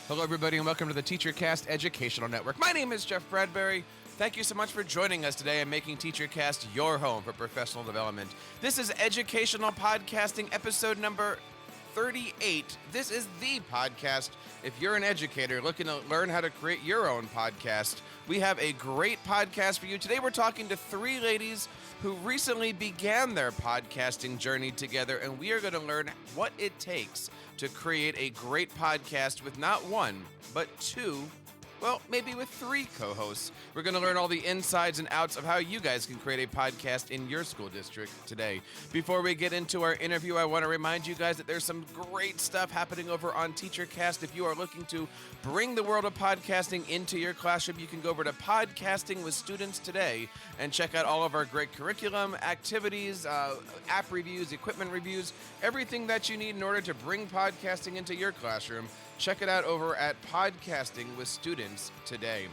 Hello, everybody, and welcome to the TeacherCast Educational Network. My name is Jeff Bradbury. Thank you so much for joining us today and making TeacherCast your home for professional development. This is Educational Podcasting, episode number 38. This is the podcast. If you're an educator looking to learn how to create your own podcast, we have a great podcast for you. Today, we're talking to three ladies who recently began their podcasting journey together, and we are going to learn what it takes to create a great podcast with not one, but two, well, maybe with three co-hosts. We're going to learn all the insides and outs of how you guys can create a podcast in your school district today. Before we get into our interview, I want to remind you guys that there's some great stuff happening over on TeacherCast. If you are looking to bring the world of podcasting into your classroom, you can go over to Podcasting with Students today and check out all of our great curriculum, activities, app reviews, equipment reviews, everything that you need in order to bring podcasting into your classroom. Check it out over at Podcasting with Students today.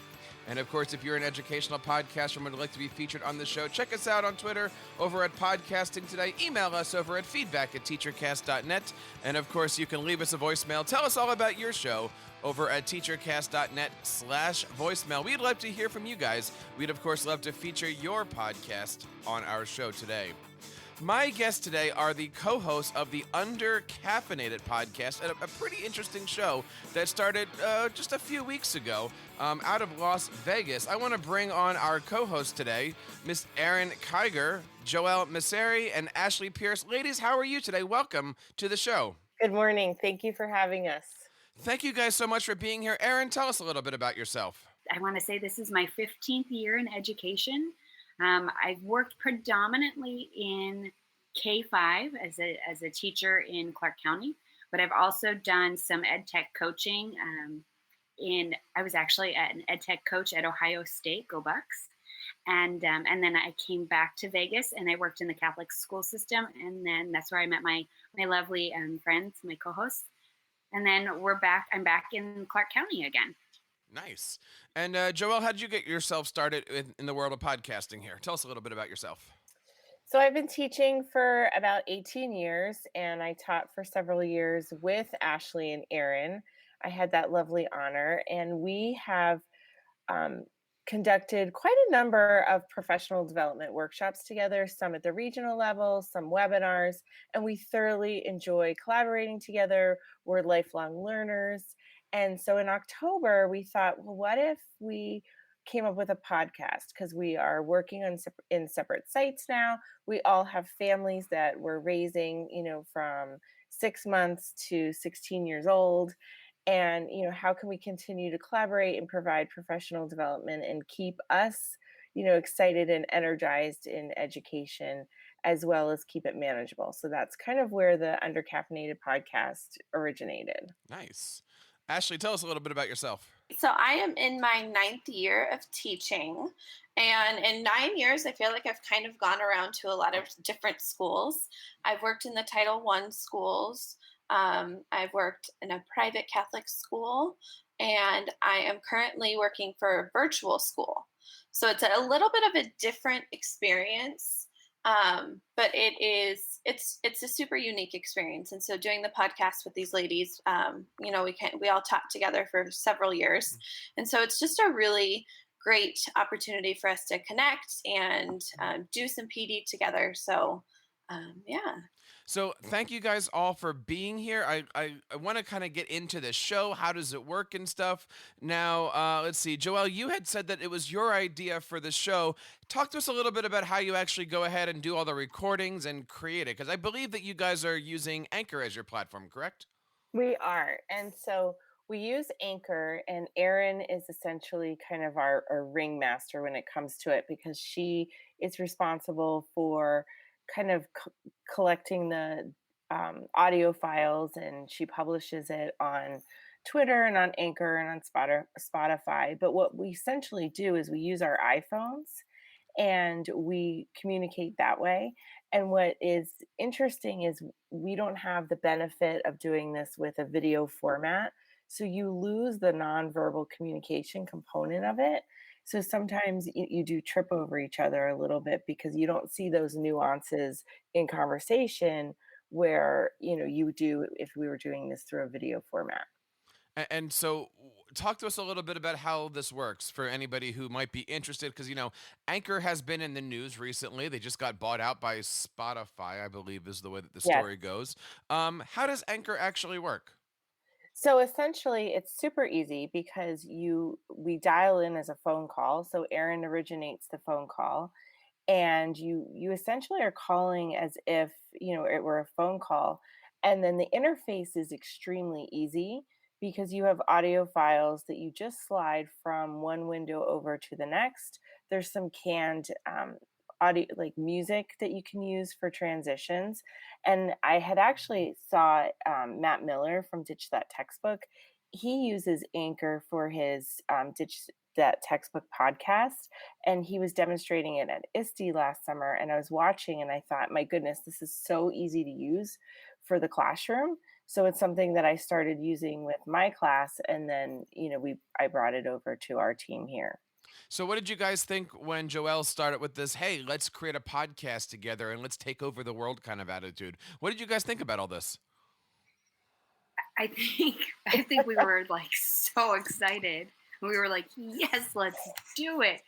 And of course, if you're an educational podcaster and would like to be featured on the show, check us out on Twitter over at Podcasting Today. Email us over at feedback@teachercast.net. And of course, you can leave us a voicemail. Tell us all about your show over at teachercast.net/voicemail. We'd love to hear from you guys. We'd, of course, love to feature your podcast on our show today. My guests today are the co-hosts of the Undrcaff3inatED podcast, a pretty interesting show that started just a few weeks ago out of Las Vegas. I want to bring on our co-hosts today, Miss Erin Kiger, Joelle Massari, and Ashley Pierce. Ladies, how are you today? Welcome to the show. Good morning. Thank you for having us. Thank you guys so much for being here. Erin, tell us a little bit about yourself. I want to say this is my 15th year in education. I've worked predominantly in K-5 as a teacher in Clark County, but I've also done some ed tech coaching. I was actually an ed tech coach at Ohio State, go Bucks, and then I came back to Vegas and I worked in the Catholic school system, and then that's where I met my lovely friends, my co-hosts, and then I'm back in Clark County again. Nice. And Joelle, how did you get yourself started in the world of podcasting here? Tell us a little bit about yourself. So I've been teaching for about 18 years, and I taught for several years with Ashley and Erin. I had that lovely honor, and we have conducted quite a number of professional development workshops together, some at the regional level, some webinars, and we thoroughly enjoy collaborating together. We're lifelong learners. And so in October, we thought, well, what if we came up with a podcast, because we are working in separate sites now. We all have families that we're raising, from 6 months to 16 years old. And, how can we continue to collaborate and provide professional development and keep us, excited and energized in education, as well as keep it manageable. So that's kind of where the Undrcaff3inatED podcast originated. Nice. Ashley, tell us a little bit about yourself. So I am in my 9th year of teaching, and in 9 years, I feel like I've kind of gone around to a lot of different schools. I've worked in the Title I schools. I've worked in a private Catholic school, and I am currently working for a virtual school. So it's a little bit of a different experience. But it's a super unique experience. And so doing the podcast with these ladies, we all taught together for several years. And so it's just a really great opportunity for us to connect and do some PD together. So, yeah. So thank you guys all for being here. I want to kind of get into the show. How does it work and stuff? Now, let's see. Joelle, you had said that it was your idea for the show. Talk to us a little bit about how you actually go ahead and do all the recordings and create it, because I believe that you guys are using Anchor as your platform, correct? We are. And so we use Anchor, and Erin is essentially kind of our ringmaster when it comes to it, because she is responsible for kind of collecting the audio files, and she publishes it on Twitter and on Anchor and on Spotify. But what we essentially do is we use our iPhones and we communicate that way. And what is interesting is we don't have the benefit of doing this with a video format. So you lose the nonverbal communication component of it. So sometimes you do trip over each other a little bit because you don't see those nuances in conversation where, you do if we were doing this through a video format. And so, talk to us a little bit about how this works for anybody who might be interested, because Anchor has been in the news recently. They just got bought out by Spotify, I believe, is the way that the Yes. story goes. How does Anchor actually work? So essentially, it's super easy because we dial in as a phone call. So Erin originates the phone call, and you essentially are calling as if it were a phone call, and then the interface is extremely easy because you have audio files that you just slide from one window over to the next. There's some canned audio, like music, that you can use for transitions. And I had actually saw Matt Miller from Ditch That Textbook. He uses Anchor for his Ditch That Textbook podcast, and he was demonstrating it at ISTE last summer. And I was watching, and I thought, my goodness, this is so easy to use for the classroom. So it's something that I started using with my class, and then I brought it over to our team here. So, what did you guys think when Joelle started with this, hey, let's create a podcast together and let's take over the world kind of attitude? What did you guys think about all this? I think we were like so excited. We were like, yes, let's do it.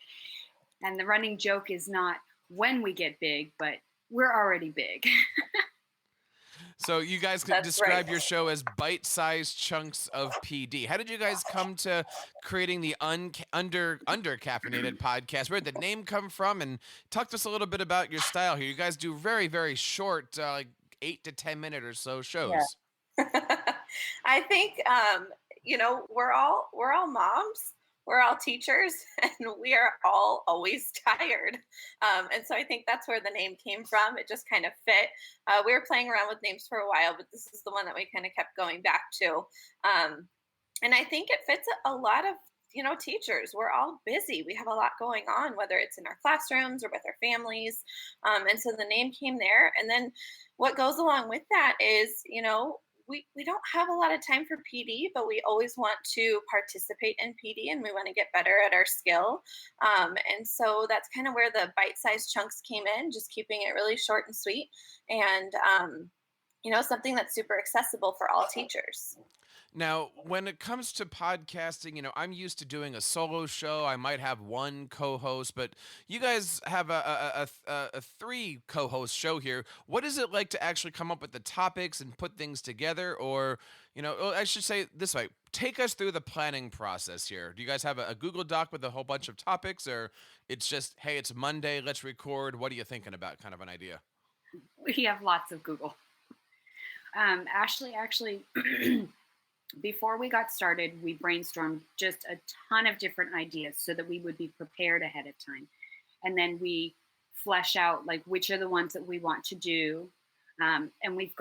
And the running joke is not when we get big, but we're already big. So you guys could That's describe right. your show as bite-sized chunks of PD. How did you guys come to creating the Undrcaff3inatED podcast? Where did the name come from? And talk to us a little bit about your style here. You guys do very, very short, like 8 to 10 minute or so Yeah. shows. I think we're all moms, we're all teachers, and we are all always tired. And so I think that's where the name came from. It just kind of fit. We were playing around with names for a while, but this is the one that we kind of kept going back to. And I think it fits a lot of teachers. We're all busy. We have a lot going on, whether it's in our classrooms or with our families. And so the name came there. And then what goes along with that is, we don't have a lot of time for PD, but we always want to participate in PD, and we want to get better at our skill. And so that's kind of where the bite-sized chunks came in, just keeping it really short and sweet, and something that's super accessible for all teachers. Now, when it comes to podcasting, I'm used to doing a solo show. I might have one co-host, but you guys have a three co-host show here. What is it like to actually come up with the topics and put things together? Or, I should say this way, take us through the planning process here. Do you guys have a Google Doc with a whole bunch of topics, or it's just, hey, it's Monday, let's record. What are you thinking about, kind of an idea? We have lots of Google. Ashley actually before we got started, we brainstormed just a ton of different ideas so that we would be prepared ahead of time. And then we flesh out like which are the ones that we want to do. And we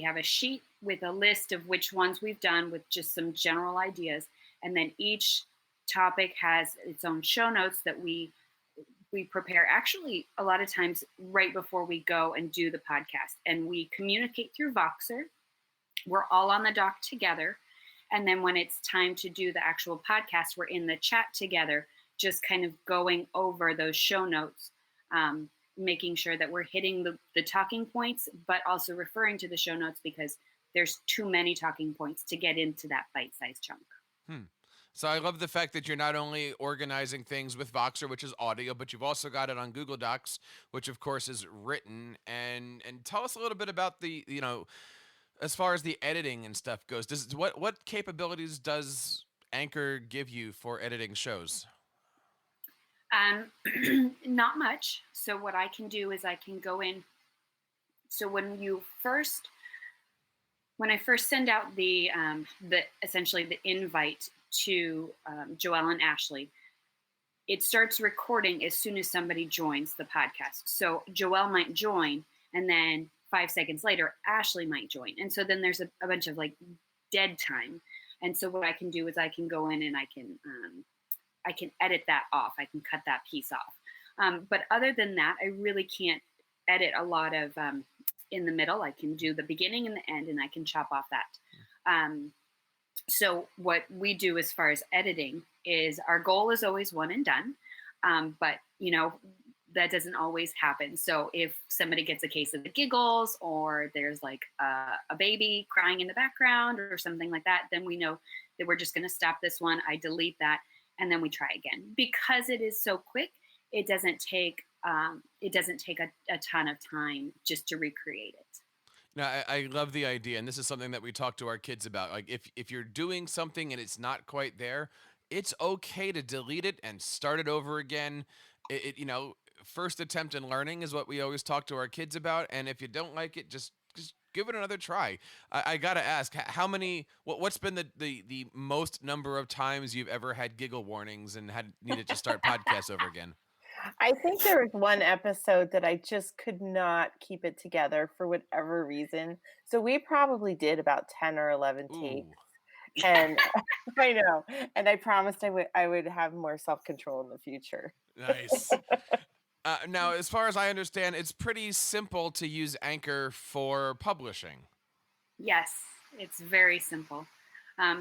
have a sheet with a list of which ones we've done with just some general ideas. And then each topic has its own show notes that we prepare actually a lot of times right before we go and do the podcast. And we communicate through Voxer. We're all on the doc together. And then when it's time to do the actual podcast, we're in the chat together, just kind of going over those show notes, making sure that we're hitting the talking points, but also referring to the show notes because there's too many talking points to get into that bite-sized chunk. So I love the fact that you're not only organizing things with Voxer, which is audio, but you've also got it on Google Docs, which of course is written. And tell us a little bit about the, as far as the editing and stuff goes. What capabilities does Anchor give you for editing shows? Not much. So what I can do is I can go in. So when I first send out the essentially the invite to Joelle and Ashley, it starts recording as soon as somebody joins the podcast. So Joelle might join, and then 5 seconds later, Ashley might join. And so then there's a bunch of like dead time. And so what I can do is I can go in and I can edit that off. I can cut that piece off. But other than that, I really can't edit a lot of in the middle. I can do the beginning and the end, and I can chop off that. So what we do as far as editing is our goal is always one and done. But, that doesn't always happen. So if somebody gets a case of the giggles, or there's like a baby crying in the background or something like that, then we know that we're just going to stop this one. I delete that, and then we try again. Because it is so quick, it doesn't take a ton of time just to recreate it. Now, I love the idea, and this is something that we talk to our kids about. Like, if you're doing something and it's not quite there, it's okay to delete it and start it over again. You know, first attempt in learning is what we always talk to our kids about. And if you don't like it, just give it another try. I gotta ask, how many? What's been the most number of times you've ever had giggle warnings and had needed to start podcasts over again? I think there was one episode that I just could not keep it together for whatever reason. So we probably did about 10 or 11 takes. Ooh, And I know. And I promised I would have more self-control in the future. nice. Now, as far as I understand, it's pretty simple to use Anchor for publishing. Yes, it's very simple.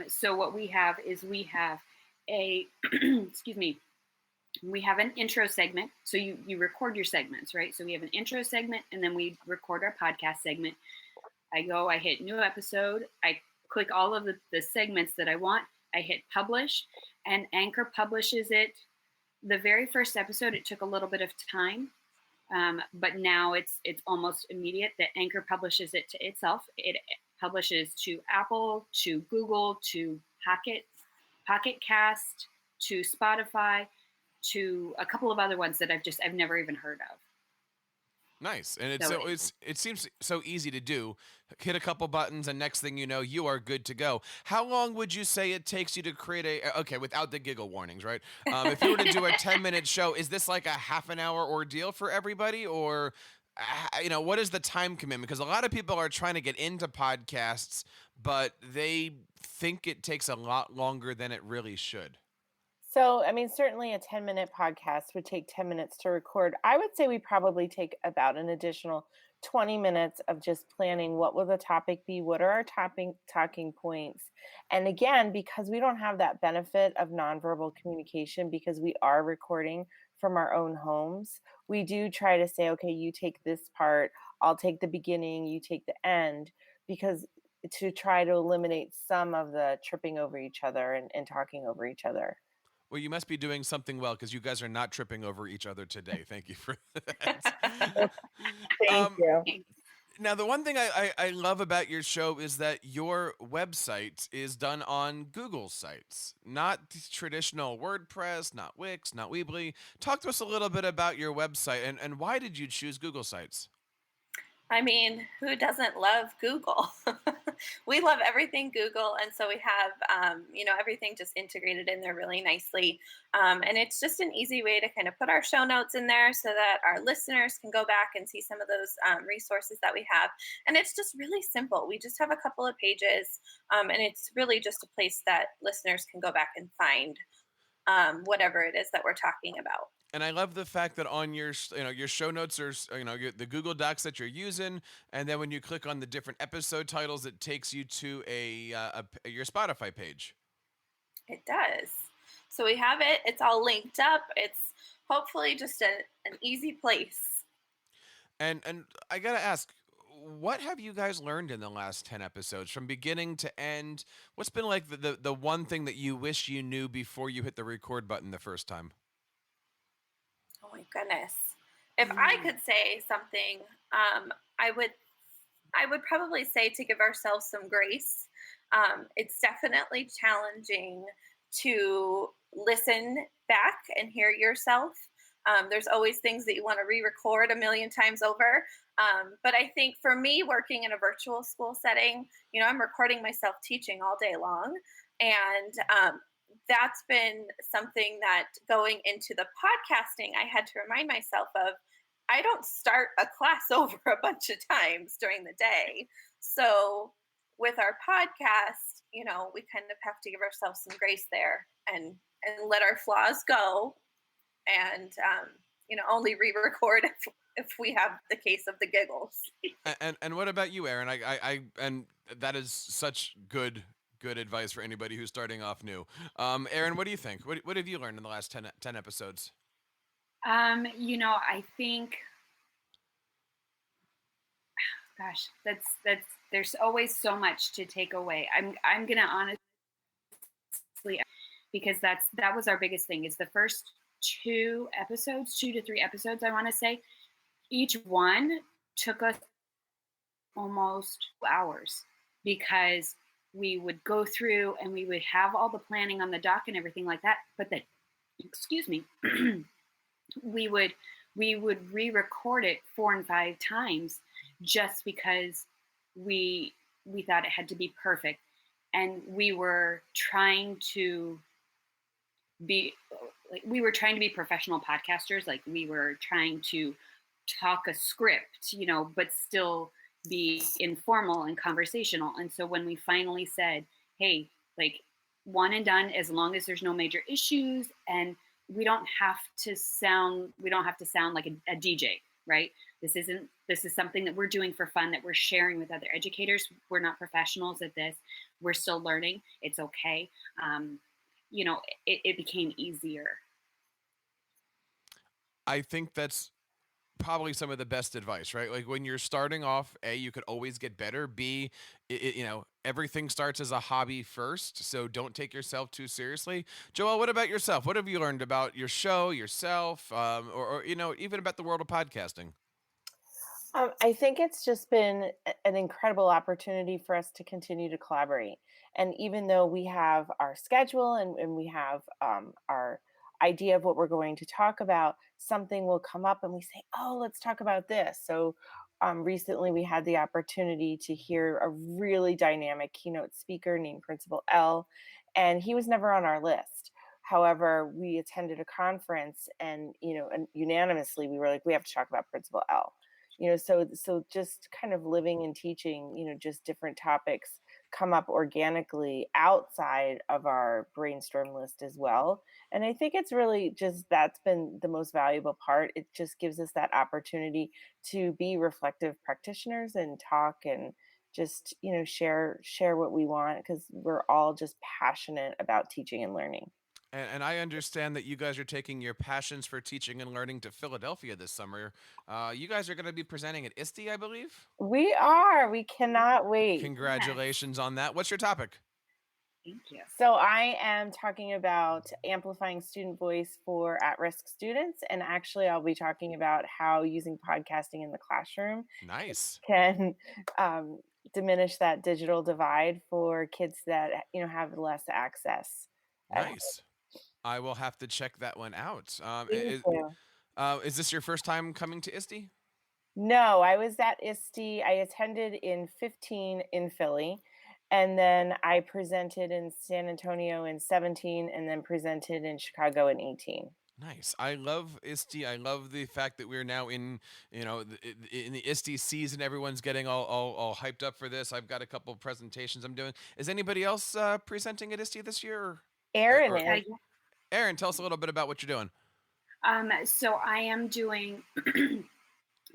So what we have is we have a excuse me. We have an intro segment. So you record your segments, right? So we have an intro segment, and then we record our podcast segment. I hit new episode. I click all of the segments that I want. I hit publish, and Anchor publishes it. The very first episode, it took a little bit of time, but now it's almost immediate that Anchor publishes it to itself. It publishes to Apple, to Google, to Pocket Cast, to Spotify, to a couple of other ones that I've never even heard of. Nice. And it seems so easy to do. Hit a couple buttons and next thing you know, you are good to go. How long would you say it takes you to create okay, without the giggle warnings, right? If you were to do a 10-minute show, is this like a half an hour ordeal for everybody, or what is the time commitment? Because a lot of people are trying to get into podcasts, but they think it takes a lot longer than it really should. So, I mean, certainly a 10-minute podcast would take 10 minutes to record. I would say we probably take about an additional 20 minutes of just planning what will the topic be, what are our talking points. And again, because we don't have that benefit of nonverbal communication, because we are recording from our own homes, we do try to say, okay, you take this part, I'll take the beginning, you take the end, because to try to eliminate some of the tripping over each other and talking over each other. Well, you must be doing something well because you guys are not tripping over each other today. Thank you for that. Thank you. Now, the one thing I love about your show is that your website is done on Google Sites, not traditional WordPress, not Wix, not Weebly. Talk to us a little bit about your website and why did you choose Google Sites? I mean, who doesn't love Google? We love everything Google. And so we have, everything just integrated in there really nicely. And it's just an easy way to kind of put our show notes in there so that our listeners can go back and see some of those resources that we have. And it's just really simple. We just have a couple of pages, and it's really just a place that listeners can go back and find whatever it is that we're talking about. And I love the fact that on your show notes are the Google Docs that you're using, and then when you click on the different episode titles, it takes you to your Spotify page. It does. So we have it. It's all linked up. It's hopefully just an easy place. And I gotta ask, what have you guys learned in the last 10 episodes, from beginning to end? What's been like the one thing that you wish you knew before you hit the record button the first time? Oh my goodness. If I could say something, I would probably say to give ourselves some grace. It's definitely challenging to listen back and hear yourself. There's always things that you want to re-record a million times over. But I think for me, working in a virtual school setting, I'm recording myself teaching all day long. And that's been something that going into the podcasting, I had to remind myself of. I don't start a class over a bunch of times during the day. So with our podcast, we kind of have to give ourselves some grace there and let our flaws go and, only re-record if we have the case of the giggles. And what about you, Erin? I and that is such good advice for anybody who's starting off new. Erin, what do you think? What have you learned in the last 10 episodes? I think, gosh, that's there's always so much to take away. I'm gonna honestly, because that was our biggest thing, is the first 2 episodes, 2 to 3 episodes, I want to say. Each one took us almost 2 hours, because we would go through and we would have all the planning on the doc and everything like that. But then, excuse me, we would re-record it 4 and 5 times, just because we thought it had to be perfect, and we were trying to be professional podcasters. Like, we were trying to talk a script, but still be informal and conversational. And so when we finally said, hey, like, one and done, as long as there's no major issues, and we don't have to sound like a DJ, right? This is something that we're doing for fun, that we're sharing with other educators. We're not professionals at this. We're still learning. It's okay. It became easier. I think that's probably some of the best advice, right? Like, when you're starting off, A, you could always get better. B, everything starts as a hobby first, so don't take yourself too seriously. Joelle, what about yourself? What have you learned about your show, yourself, or even about the world of podcasting? I think it's just been an incredible opportunity for us to continue to collaborate. And even though we have our schedule and we have our idea of what we're going to talk about, something will come up and we say, oh, let's talk about this. So recently we had the opportunity to hear a really dynamic keynote speaker named Principal L, and he was never on our list. However, we attended a conference and unanimously we were like, we have to talk about Principal L. So just kind of living and teaching, just different topics come up organically outside of our brainstorm list as well. And I think it's really just, that's been the most valuable part. It just gives us that opportunity to be reflective practitioners and talk and just, share what we want, because we're all just passionate about teaching and learning. And I understand that you guys are taking your passions for teaching and learning to Philadelphia this summer. You guys are going to be presenting at ISTE, I believe. We cannot wait. Congratulations on that. What's your topic? Thank you. So I am talking about amplifying student voice for at-risk students. And actually, I'll be talking about how using podcasting in the classroom can diminish that digital divide for kids that, have less access. Nice. I will have to check that one out. Is this your first time coming to ISTE? No, I was at ISTE. I attended in 2015 in Philly. And then I presented in San Antonio in 2017, and then presented in Chicago in 2018. Nice. I love ISTE. I love the fact that we're now in the ISTE season. Everyone's getting all hyped up for this. I've got a couple of presentations I'm doing. Is anybody else presenting at ISTE this year? Erin is. Erin, tell us a little bit about what you're doing. So I am doing.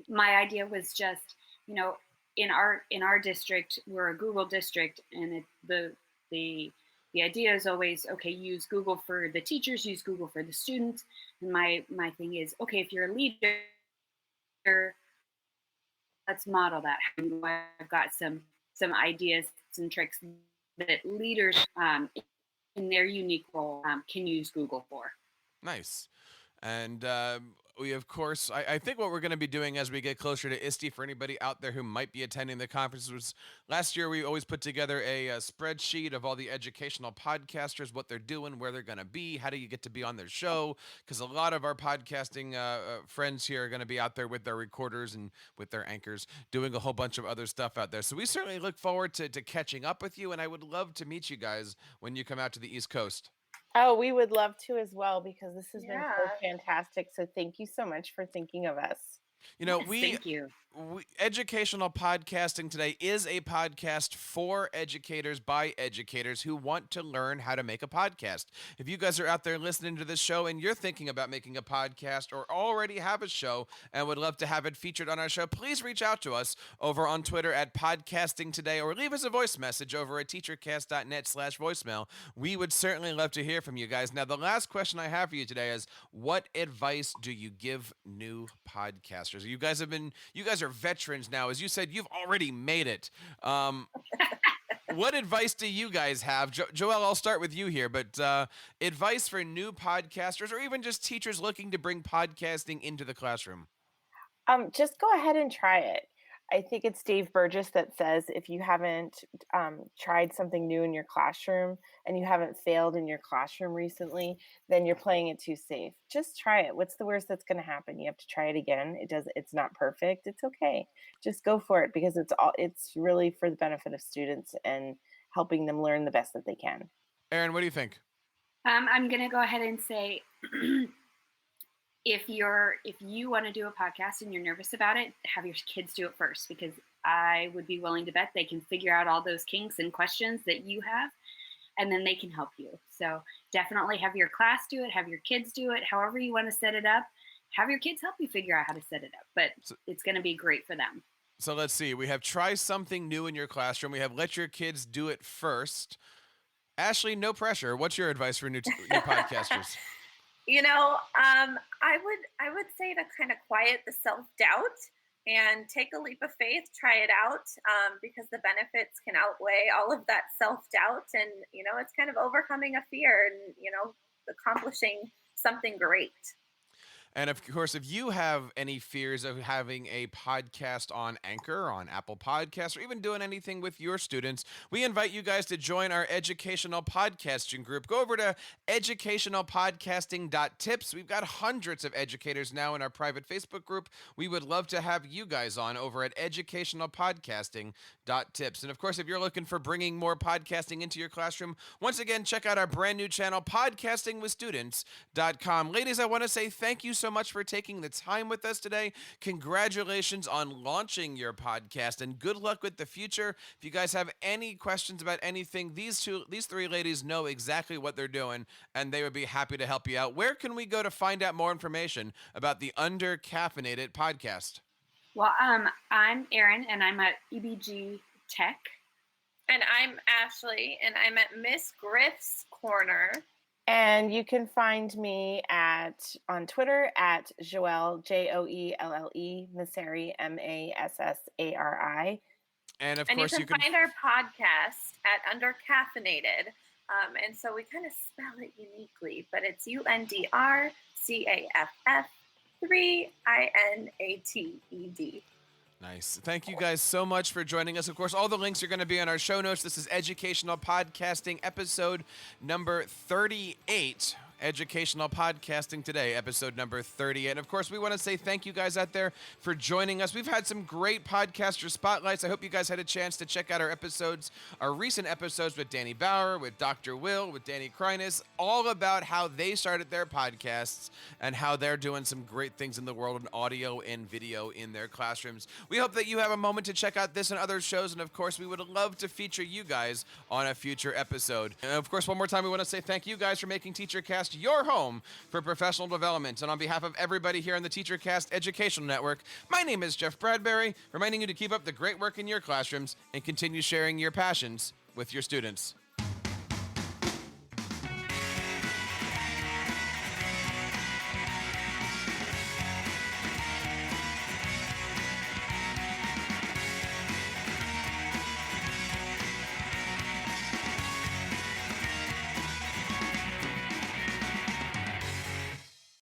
My idea was just, in our district, we're a Google district, and the idea is always, okay, use Google for the teachers, use Google for the students. And my thing is, okay, if you're a leader, let's model that. I've got some ideas, some tricks that leaders in their unique role can use Google for. Nice. And we, of course, I think what we're going to be doing as we get closer to ISTE, for anybody out there who might be attending the conference, was last year we always put together a spreadsheet of all the educational podcasters, what they're doing, where they're going to be, how do you get to be on their show, because a lot of our podcasting friends here are going to be out there with their recorders and with their anchors doing a whole bunch of other stuff out there. So we certainly look forward to catching up with you, and I would love to meet you guys when you come out to the East Coast. Oh, we would love to as well, because this has been so fantastic. So thank you so much for thinking of us. You know, Yes, thank you. educational podcasting today is a podcast for educators by educators who want to learn how to make a podcast. If you guys are out there listening to this show and you're thinking about making a podcast or already have a show and would love to have it featured on our show, please reach out to us over on Twitter at Podcasting Today or leave us a voice message over at teachercast.net/voicemail. We would certainly love to hear from you guys. Now, the last question I have for you today is, what advice do you give new podcasters? You guys are veterans now. As you said, you've already made it. What advice do you guys have? Joelle, I'll start with you here, but advice for new podcasters or even just teachers looking to bring podcasting into the classroom? Just go ahead and try it. I think it's Dave Burgess that says if you haven't tried something new in your classroom and you haven't failed in your classroom recently, then you're playing it too safe. Just try it. What's the worst that's going to happen? You have to try it again. It's not perfect. It's okay. Just go for it because it's really for the benefit of students and helping them learn the best that they can. Erin, what do you think? I'm going to go ahead and say if you want to do a podcast and you're nervous about it, have your kids do it first, because I would be willing to bet they can figure out all those kinks and questions that you have, and then they can help you. So definitely have your class do it, have your kids do it, however you want to set it up. Have your kids help you figure out how to set it up, but it's going to be great for them. So let's see. We have try something new in your classroom. We have let your kids do it first. Ashley, no pressure. What's your advice for new podcasters? I would say to kind of quiet the self-doubt and take a leap of faith, try it out, because the benefits can outweigh all of that self-doubt. And, it's kind of overcoming a fear and, accomplishing something great. And of course, if you have any fears of having a podcast on Anchor, on Apple Podcasts, or even doing anything with your students, we invite you guys to join our educational podcasting group. Go over to educationalpodcasting.tips. We've got hundreds of educators now in our private Facebook group. We would love to have you guys on over at educationalpodcasting.tips. And of course, if you're looking for bringing more podcasting into your classroom, once again, check out our brand new channel, podcastingwithstudents.com. Ladies, I want to say thank you so much for taking the time with us today. Congratulations on launching your podcast and good luck with the future. If you guys have any questions about anything, these three ladies know exactly what they're doing and they would be happy to help you out. Where can we go to find out more information about the Undrcaff3inatED podcast? Well, I'm Erin and I'm at EBG Tech. And I'm Ashley and I'm at Miss Griff's Corner. And you can find me on Twitter at Joelle, Joelle, Massari, Massari. And of course, you can find our podcast at Undrcaff3inatED. And so we kind of spell it uniquely, but it's UNDRCAFF3INATED. Nice. Thank you guys so much for joining us. Of course, all the links are going to be on our show notes. This is Educational Podcasting episode number 38. Educational Podcasting Today, episode number 38. And of course, we want to say thank you guys out there for joining us. We've had some great podcaster spotlights. I hope you guys had a chance to check out our recent episodes with Danny Bauer, with Dr. Will, with Danny Kreines, all about how they started their podcasts and how they're doing some great things in the world of audio and video in their classrooms. We hope that you have a moment to check out this and other shows. And of course, we would love to feature you guys on a future episode. And of course, one more time, we want to say thank you guys for making TeacherCast your home for professional development. And on behalf of everybody here on the TeacherCast Educational Network, my name is Jeff Bradbury, reminding you to keep up the great work in your classrooms and continue sharing your passions with your students.